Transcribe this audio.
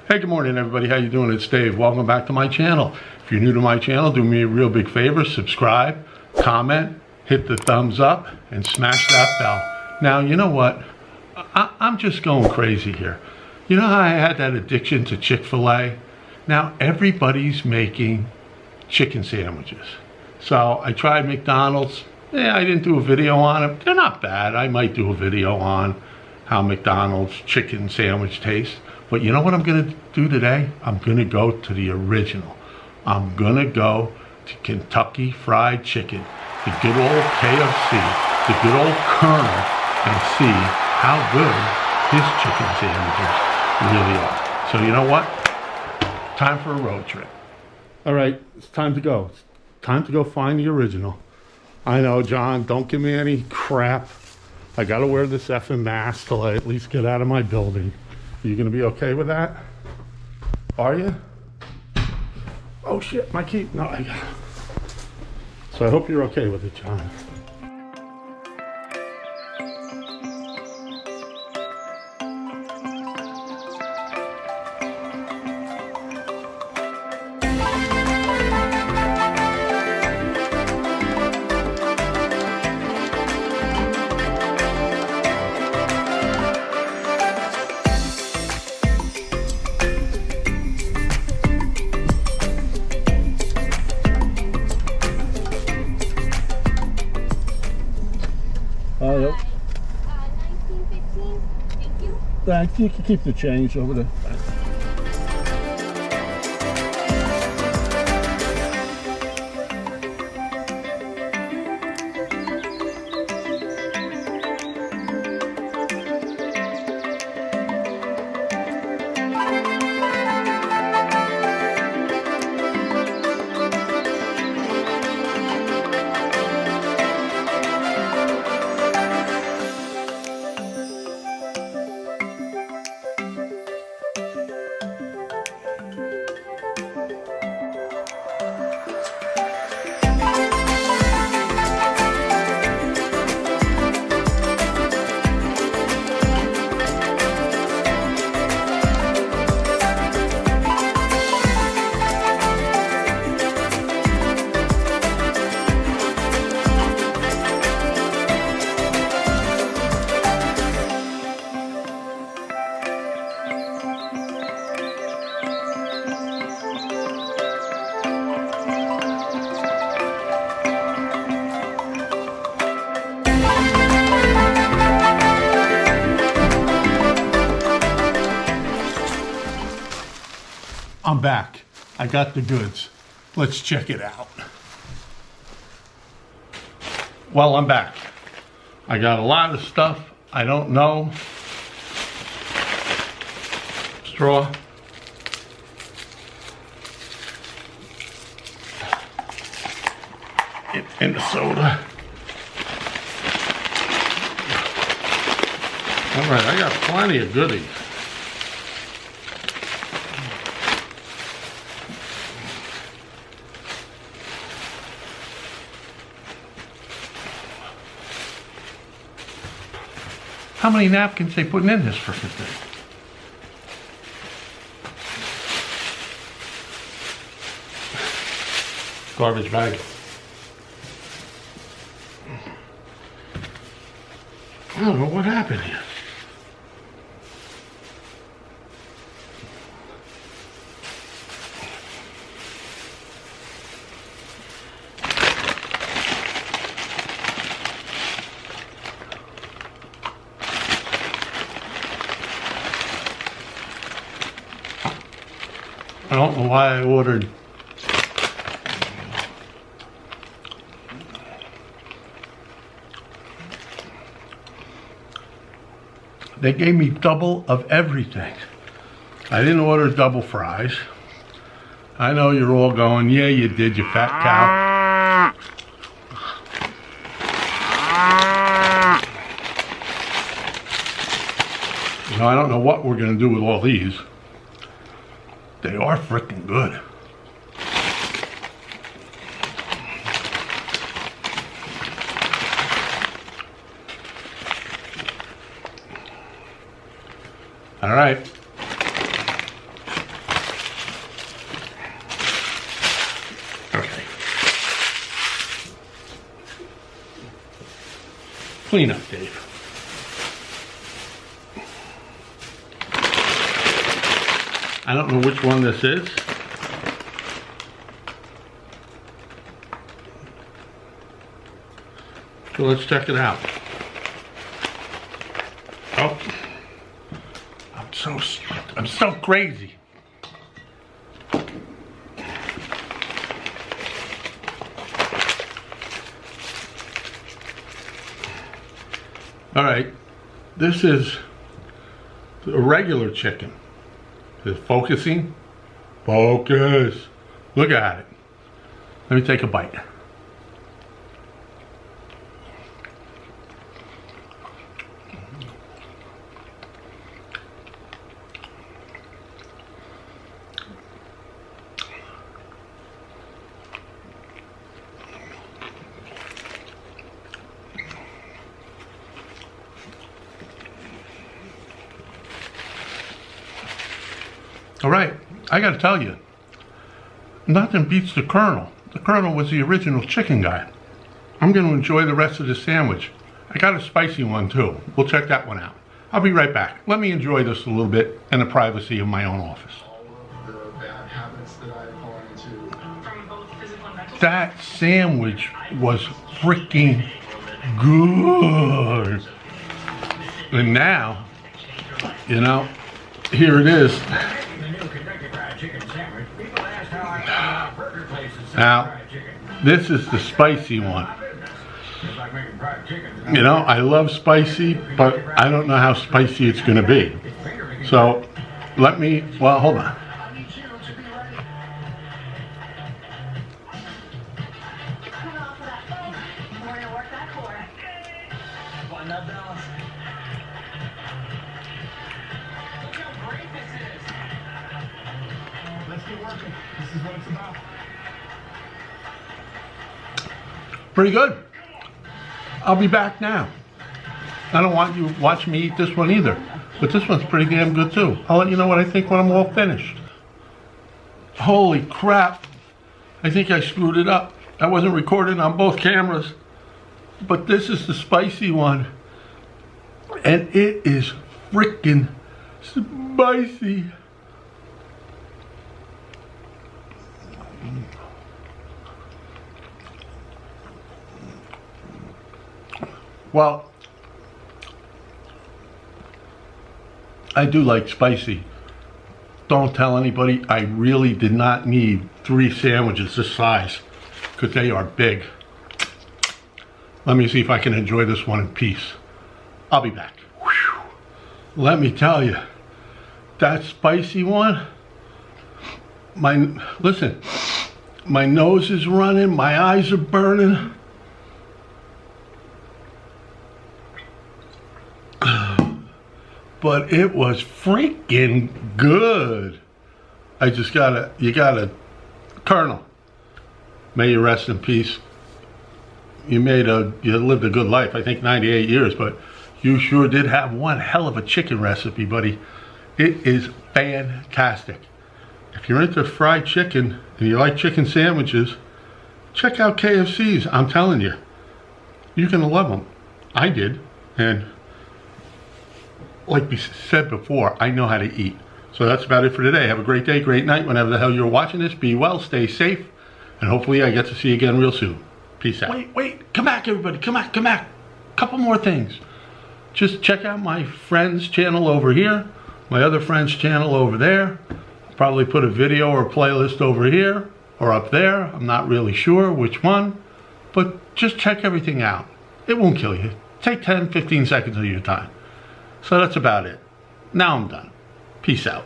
Hey, good morning everybody. How you doing? It's Dave. Welcome back to my channel. If you're new to my channel, do me a real big favor, subscribe, comment, hit the thumbs up, and smash that bell. Now, you know what? I'm just going crazy here. You know how I had that addiction to Chick-fil-A? Now everybody's making chicken sandwiches. So I tried McDonald's. I didn't do a video on it. They're not bad. I might do a video on how McDonald's chicken sandwich tastes. But you know what I'm going to do today? I'm going to go to the original. I'm going to go to Kentucky Fried Chicken, the good old KFC, the good old Colonel, and see how good his chicken sandwiches really are. So you know what? Time for a road trip. All right, it's time to go. It's time to go find the original. I know, John, don't give me any crap. I got to wear this effing mask till I at least get out of my building. Are you going to be okay with that? Are you? Oh shit, my key. No, I got it. So I hope you're okay with it, John. Oh, yep. 1915. Thank you. Thanks. You can keep the change over there. I'm back. I got the goods. Let's check it out. Well, I'm back. I got a lot of stuff I don't know. Straw. And the soda. All right, I got plenty of goodies. How many napkins they putting in this frickin' thing? Garbage bag. I don't know what happened here. I don't know why I ordered they gave me double of everything. I didn't order double fries. I know you're all going, yeah, you did, you fat cow. You know, I don't know what we're going to do with all these. They are freaking good. All right. Clean up, Dave. I don't know which one this is. So let's check it out. Oh, I'm so crazy. All right, this is a regular chicken. Is it focusing? Focus. Look at it. Let me take a bite. All right, I gotta tell you, nothing beats the Colonel. The Colonel was the original chicken guy. I'm gonna enjoy the rest of the sandwich. I got a spicy one too. We'll check that one out. I'll be right back. Let me enjoy this a little bit in the privacy of my own office. All of the bad habits that I've fallen into. From both physical and mental. That sandwich was freaking good. And now, you know, here it is. Now, this is the spicy one. You know, I love spicy, but I don't know how spicy it's going to be. So, let me, well, hold on. Let's get working. This is what it's about. Pretty good. I'll be back now. I don't want you to watch me eat this one either, but this one's pretty damn good too. I'll let you know what I think when I'm all finished. Holy crap. I think I screwed it up. I wasn't recording on both cameras, but this is the spicy one, and it is freaking spicy. Well, I do like spicy. Don't tell anybody. I really did not need 3 sandwiches this size because they are big. Let me see if I can enjoy this one in peace. I'll be back. Whew. Let me tell you, that spicy one, listen, my nose is running, my eyes are burning. But it was freaking good. You gotta, Colonel, may you rest in peace. You lived a good life, I think 98 years, but you sure did have one hell of a chicken recipe, buddy. It is fantastic. If you're into fried chicken and you like chicken sandwiches, check out KFC's, I'm telling you. You're gonna love them. I did, and like we said before, I know how to eat. So that's about it for today. Have a great day, great night, whenever the hell you're watching this. Be well, stay safe, and hopefully I get to see you again real soon. Peace out. Wait, come back everybody, come back. Couple more things. Just check out my friend's channel over here, my other friend's channel over there. I'll probably put a video or a playlist over here or up there. I'm not really sure which one, but just check everything out. It won't kill you. Take 10, 15 seconds of your time. So that's about it. Now I'm done. Peace out.